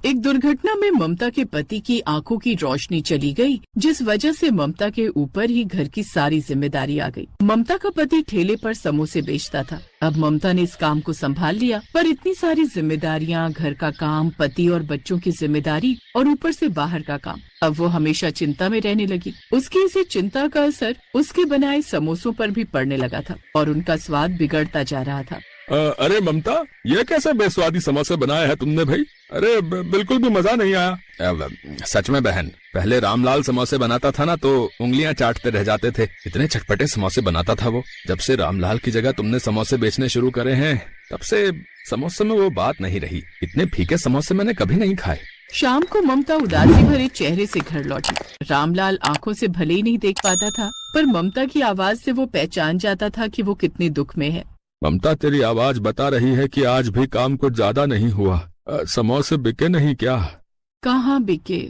एक दुर्घटना में ममता के पति की आंखों की रोशनी चली गई, जिस वजह से ममता के ऊपर ही घर की सारी जिम्मेदारी आ गई। ममता का पति ठेले पर समोसे बेचता था। अब ममता ने इस काम को संभाल लिया, पर इतनी सारी जिम्मेदारियां, घर का काम, पति और बच्चों की जिम्मेदारी और ऊपर से बाहर का काम। अब वो हमेशा चिंता में रहने लगी। उसकी इसी चिंता का असर उसके बनाए समोसों पर भी पड़ने लगा था और उनका स्वाद बिगड़ता जा रहा था। अरे ममता, ये कैसे बेस्वादी समोसे बनाए हैं तुमने भाई? अरे बिल्कुल भी मजा नहीं आया। सच में बहन, पहले रामलाल समोसे बनाता था ना तो उंगलियां चाटते रह जाते थे। इतने चटपटे समोसे बनाता था वो। जब से रामलाल की जगह तुमने समोसे बेचने शुरू करे हैं, तब से समोसे में वो बात नहीं रही। इतने फीके समोसे मैंने कभी नहीं खाए। शाम को ममता उदासी भरे चेहरे से घर लौटी। रामलाल आंखों से भले ही नहीं देख पाता था, पर ममता की आवाज से वो पहचान जाता था कि वो कितने दुख में है। ममता, तेरी आवाज बता रही है कि आज भी काम कुछ ज्यादा नहीं हुआ। समोसे बिके नहीं क्या? कहाँ बिके?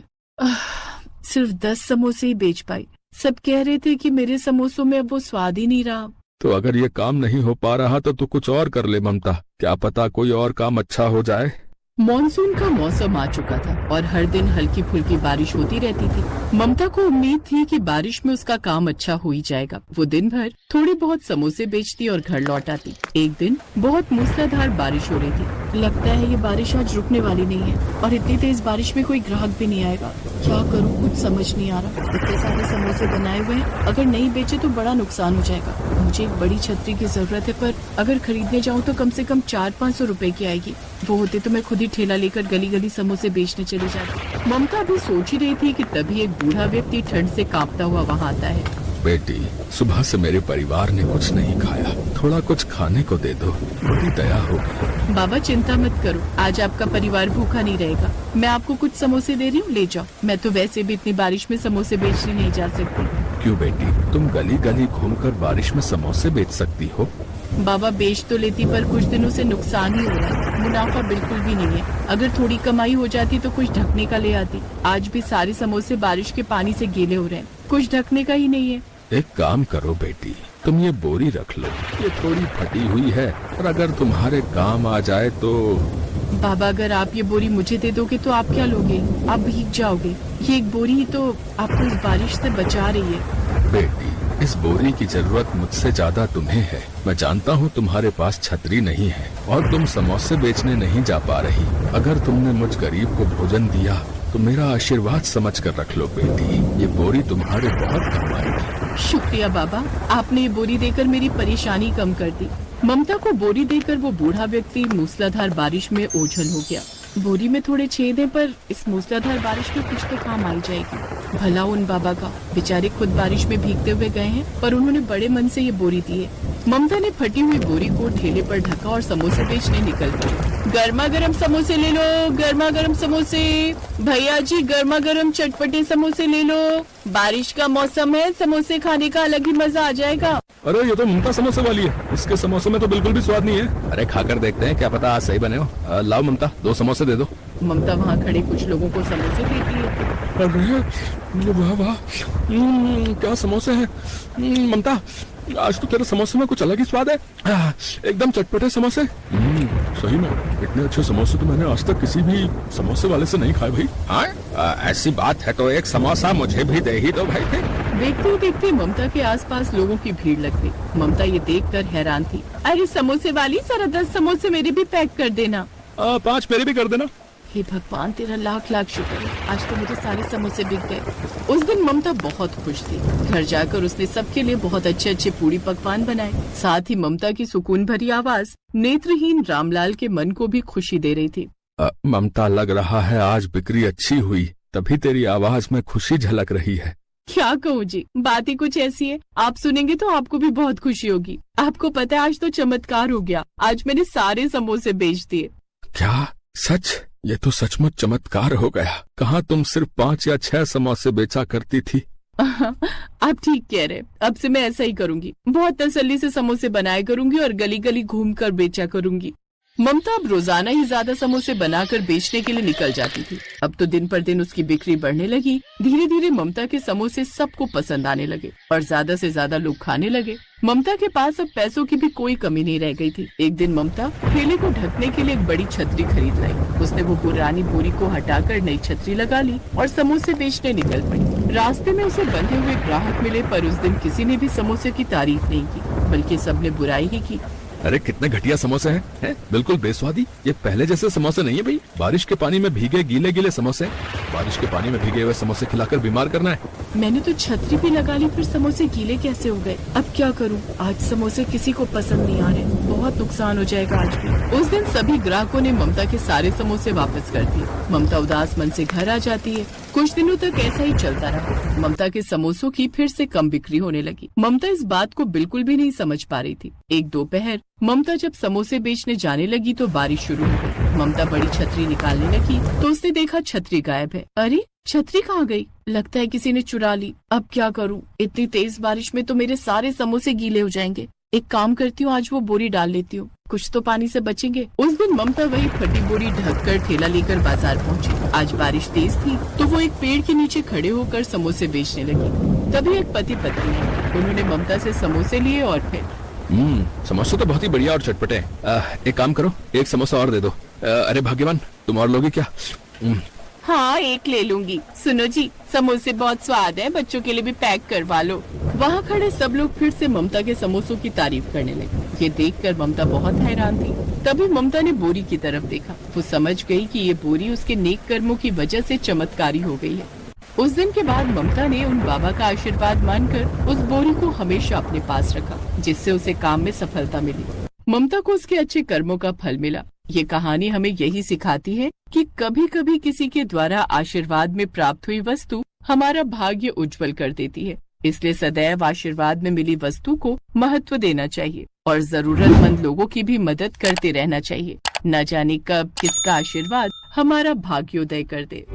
सिर्फ 10 समोसे ही बेच पाई। सब कह रहे थे कि मेरे समोसों में अब वो स्वाद ही नहीं रहा। तो अगर ये काम नहीं हो पा रहा तो तू कुछ और कर ले ममता। क्या पता कोई और काम अच्छा हो जाए। मॉनसून का मौसम आ चुका था और हर दिन हल्की फुल्की बारिश होती रहती थी। ममता को उम्मीद थी कि बारिश में उसका काम अच्छा हो ही जाएगा। वो दिन भर थोड़ी बहुत समोसे बेचती और घर लौट आती। एक दिन बहुत मूसलाधार बारिश हो रही थी। लगता है ये बारिश आज रुकने वाली नहीं है और इतनी तेज बारिश में कोई ग्राहक भी नहीं आएगा। क्या करूँ, कुछ समझ नहीं आ रहा। इतने सारे समोसे बनाए हुए हैं, अगर नहीं बेचे तो बड़ा नुकसान हो जाएगा। मुझे एक बड़ी छतरी की जरूरत है, पर अगर खरीदने जाऊँ तो कम से कम 400-500 रुपए की आएगी। वो होते तो मैं खुद ही ठेला लेकर गली गली समोसे बेचने चली जाती। ममता भी सोच ही रही थी कि तभी एक बूढ़ा व्यक्ति ठंड से कांपता हुआ वहाँ आता है। बेटी, सुबह से मेरे परिवार ने कुछ नहीं खाया, थोड़ा कुछ खाने को दे दो, बड़ी दया होगी। बाबा चिंता मत करो, आज आपका परिवार भूखा नहीं रहेगा। मैं आपको कुछ समोसे दे रही हूँ, ले जाओ। मैं तो वैसे भी इतनी बारिश में समोसे बेचने नहीं जा सकती। क्यों बेटी, तुम गली गली घूमकर बारिश में समोसे बेच सकती हो। बाबा बेच तो लेती, पर कुछ दिनों से नुकसान ही हो रहा है। मुनाफा बिल्कुल भी नहीं है। अगर थोड़ी कमाई हो जाती तो कुछ ढकने का ले आती। आज भी सारे समोसे बारिश के पानी से गीले हो रहे हैं, कुछ ढकने का ही नहीं है। एक काम करो बेटी, तुम ये बोरी रख लो, ये थोड़ी फटी हुई है और अगर तुम्हारे काम आ जाए तो। बाबा, अगर आप ये बोरी मुझे दे दोगे तो आप क्या लोगे? आप भीग जाओगे। ये एक बोरी ही तो आपको इस बारिश से बचा रही है। बेटी, इस बोरी की जरूरत मुझसे ज्यादा तुम्हें है। मैं जानता हूँ तुम्हारे पास छतरी नहीं है और तुम समोसे बेचने नहीं जा पा रही। अगर तुमने मुझ गरीब को भोजन दिया तो मेरा आशीर्वाद समझ कर रख लो बेटी। ये बोरी तुम्हारे बहुत काम आएगी। शुक्रिया बाबा, आपने ये बोरी देकर मेरी परेशानी कम कर दी। ममता को बोरी देकर वो बूढ़ा व्यक्ति मूसलाधार बारिश में ओझल हो गया। बोरी में थोड़े छेद हैं, पर इस मूसलाधार बारिश में कुछ तो काम आई जाएगी। भला उन बाबा का, बेचारे खुद बारिश में भीगते हुए गए हैं, पर उन्होंने बड़े मन से ये बोरी दी है। ममता ने फटी हुई बोरी को ठेले पर ढका और समोसे बेचने निकल गई। गर्मा गर्म समोसे ले लो, गर्मा गर्म समोसे। भैया जी, गर्मा गर्म चटपटे समोसे ले लो। बारिश का मौसम है, समोसे खाने का अलग ही मजा आ जाएगा। अरे ये तो ममता समोसे वाली है, इसके समोसे में तो बिल्कुल भी स्वाद नहीं है। अरे खाकर देखते हैं, क्या पता आज सही बने हो। लाओ ममता, 2 समोसे दे दो। ममता वहाँ खड़े कुछ लोगों को समोसे देती है। अरे वाह वाह, क्या समोसे हैं। ममता, आज तो तेरे समोसे में कुछ अलग ही स्वाद है। एकदम चटपटे समोसे। सही में इतने अच्छे समोसे तो मैंने आज तक किसी भी समोसे वाले से नहीं खाए भाई। हाँ, ऐसी बात है तो एक समोसा मुझे भी दे ही दो भाई। देखते ही देखते ममता के आसपास लोगों की भीड़ लग गई। ममता ये देखकर हैरान थी। अरे समोसे वाली, जरा 10 समोसे मेरे भी पैक कर देना। 5 मेरे भी कर देना। हे भगवान, तेरा लाख लाख शुक्र है, आज तो मुझे सारे समोसे बिक गए। उस दिन ममता बहुत खुश थी। घर जाकर उसने सबके लिए बहुत अच्छे अच्छे पूरी पकवान बनाए। साथ ही ममता की सुकून भरी आवाज नेत्रहीन रामलाल के मन को भी खुशी दे रही थी। ममता, लग रहा है आज बिक्री अच्छी हुई, तभी तेरी आवाज में खुशी झलक रही है। क्या कहूँ जी, बात ही कुछ ऐसी है। आप सुनेंगे तो आपको भी बहुत खुशी होगी। आपको पता है, आज तो चमत्कार हो गया। आज मैंने सारे समोसे बेच दिए। क्या सच? ये तो सचमुच चमत्कार हो गया। कहाँ तुम सिर्फ 5 या 6 समोसे बेचा करती थी। आप ठीक कह रहे। अब से मैं ऐसा ही करूंगी। बहुत तसल्ली से समोसे बनाया करूंगी और गली गली घूमकर बेचा करूंगी। ममता अब रोजाना ही ज्यादा समोसे बनाकर बेचने के लिए निकल जाती थी। अब तो दिन पर दिन उसकी बिक्री बढ़ने लगी। धीरे धीरे ममता के समोसे सबको पसंद आने लगे और ज्यादा से ज्यादा लोग खाने लगे। ममता के पास अब पैसों की भी कोई कमी नहीं रह गई थी। एक दिन ममता ठेले को ढकने के लिए एक बड़ी छतरी खरीद लाई। उसने वो पुरानी बोरी को हटाकर नई छतरी लगा ली और समोसे बेचने निकल पड़ी। रास्ते में उसे बंधे हुए ग्राहक मिले, पर उस दिन किसी ने भी समोसे की तारीफ नहीं की, बल्कि सबने बुराई ही की। अरे कितने घटिया समोसे हैं, बिल्कुल बेस्वादी। ये पहले जैसे समोसे नहीं है भाई। बारिश के पानी में भीगे गीले गीले समोसे, बारिश के पानी में भीगे हुए समोसे खिलाकर बीमार करना है। मैंने तो छतरी भी लगा ली, फिर समोसे गीले कैसे हो गए? अब क्या करूं? आज समोसे किसी को पसंद नहीं आ रहे, बहुत नुकसान हो जाएगा आज भी। उस दिन सभी ग्राहकों ने ममता के सारे समोसे वापस कर दिए। ममता उदास मन से घर आ जाती है। कुछ दिनों तक ऐसा ही चलता रहा। ममता के समोसों की फिर से कम बिक्री होने लगी। ममता इस बात को बिल्कुल भी नहीं समझ पा रही थी। एक दोपहर ममता जब समोसे बेचने जाने लगी तो बारिश शुरू हो गई। ममता बड़ी छतरी निकालने लगी तो उसने देखा छतरी गायब है। अरे छतरी कहाँ गई? लगता है किसी ने चुरा ली। अब क्या करूं? इतनी तेज बारिश में तो मेरे सारे समोसे गीले हो जाएंगे। एक काम करती हूँ, आज वो बोरी डाल लेती हूँ, कुछ तो पानी से बचेंगे। उस दिन ममता वही फटी बोरी ढककर ठेला लेकर बाजार पहुँची। आज बारिश तेज थी तो वो एक पेड़ के नीचे खड़े होकर समोसे बेचने लगी। तभी एक पति पत्नी आई। उन्होंने ममता से समोसे लिए और फिर समोसे तो बहुत ही बढ़िया और चटपटे हैं। एक काम करो, एक समोसा और दे दो। अरे भाग्यवान, तुम और लोगे क्या? हाँ, एक ले लूंगी। सुनो जी, समोसे बहुत स्वाद है, बच्चों के लिए भी पैक करवा लो। वहाँ खड़े सब लोग फिर से ममता के समोसों की तारीफ करने लगे। ये देखकर ममता बहुत हैरान थी। तभी ममता ने बोरी की तरफ देखा। वो समझ गई कि ये बोरी उसके नेक कर्मों की वजह से चमत्कारी हो गई है। उस दिन के बाद ममता ने उन बाबा का आशीर्वाद मानकर उस बोरी को हमेशा अपने पास रखा, जिससे उसे काम में सफलता मिली। ममता को उसके अच्छे कर्मों का फल मिला। ये कहानी हमें यही सिखाती है कि कभी कभी किसी के द्वारा आशीर्वाद में प्राप्त हुई वस्तु हमारा भाग्य उज्जवल कर देती है। इसलिए सदैव आशीर्वाद में मिली वस्तु को महत्व देना चाहिए और जरूरतमंद लोगों की भी मदद करते रहना चाहिए। न जाने कब किसका आशीर्वाद हमारा भाग्योदय कर दे।